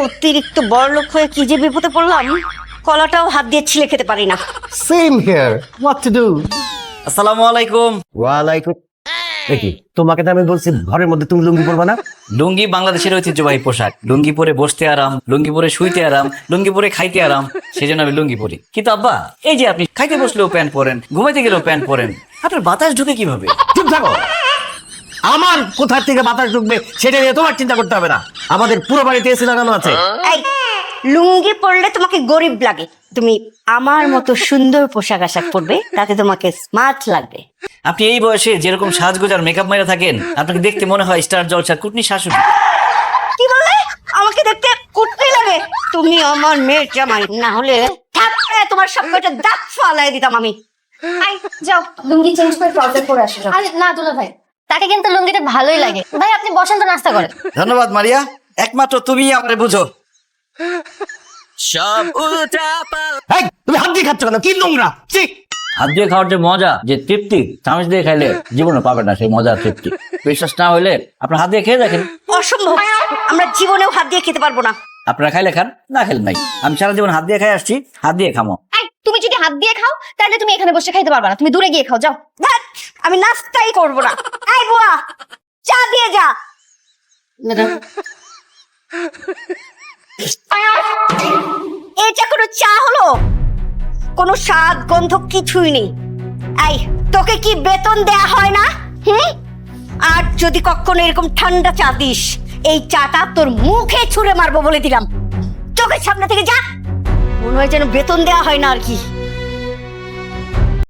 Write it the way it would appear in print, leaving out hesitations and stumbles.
অতিরিক্ত বড়লোক হয়ে কি যে বিপদে পড়লাম, কলাটাও হাত দিয়ে ছিলে খেতে পারি না। Same here, what to do? আসসালামু আলাইকুম। ওয়ালাইকুম। দেখি তোমাকে তো আমি বলছি ঘরের মধ্যে তুমি লুঙ্গি পরবা না। লুঙ্গি বাংলাদেশের ঐতিহ্যবাহী পোশাক। লুঙ্গি পরে বসতে আরাম, লুঙ্গি পরে শুইতে আরাম, লুঙ্গি পরে খাইতে আরাম, সেই জন্য আমি লুঙ্গি পরি। কিন্তু আব্বা, এই যে আপনি খাইতে বসলেও প্যান্ট পরেন, ঘুমাইতে গেলেও প্যান্ট পরেন, আপনার বাতাস ঢুকে কিভাবে? চুপ থাকো। আমার কোথা থেকে বাতাস ঢুকবে সেটা নিয়ে তোমার চিন্তা করতে হবে না। আমাদের পুরো বাড়িতে এসি লাগানো আছে। এই লুঙ্গি পরলে তোমাকে গরিব লাগে, তুমি আমার মতো সুন্দর পোশাক আশাক পরবে, তাতে তোমাকে স্মার্ট লাগবে। আপনি এই বয়সে যেরকম সাজগোজ আর মেকআপ মাইরা থাকেন, আপনাকে দেখতে মনে হয় স্টার জলসার কুটনি শাশুড়ি। কি বললে? আমাকে দেখতে কুটনি লাগে? তুমি আমার মেয়ের জামাই, না হলে থাপড়ে তোমার সব কয়টা দাঁত ফালাই দিতাম আমি। আই যাও লুঙ্গি চেঞ্জ করে ট্রাউজার পরে আসো। আরে না দুলা ভাই, তাকে কিন্তু লুঙ্গিটা ভালোই লাগে। ভাই আপনি বসেন তো, নাস্তা করেন। ধন্যবাদ মারিয়া, একমাত্র তুমি আমারে বুঝো। সব এই, তুমি হাত দিয়ে খাচ্ছ কেন? কি নোংরা! ছি! হাত দিয়ে খাওয়ার যে মজা, যে তৃপ্তি, চামচ দিয়ে খাইলে জীবনে পাবে না সেই মজার তৃপ্তি। বিশ্বাস না হইলে আপনার হাত দিয়ে খেয়ে দেখেন। অসম্ভব, আমরা জীবনেও হাত দিয়ে খেতে পারবো না। আপনারা খাইলে খান, না খেলে নাই। আমি সারা জীবন হাত দিয়ে খাই আসছি, হাত দিয়ে খামো। আই তুমি যদি হাত দিয়ে খাও তাহলে তুমি এখানে বসে খাইতে পারবে না, তুমি দূরে গিয়ে খাও যাও। ধ্যাৎ, আমি নাস্তাই করবো না। এই বুয়া, চা দিয়ে যা। এটা কোনো চা হলো? কোনো স্বাদ গন্ধ কিছুই নেই। এই তোকে কি বেতন দেয়া হয় না? আর যদি কখনো এরকম ঠান্ডা চা দিস, এই চাটা তোর মুখে ছুঁড়ে মারবো বলে দিলাম। চোখের সামনে থেকে যা, মনে হয় যেন বেতন দেয়া হয় না আর কি।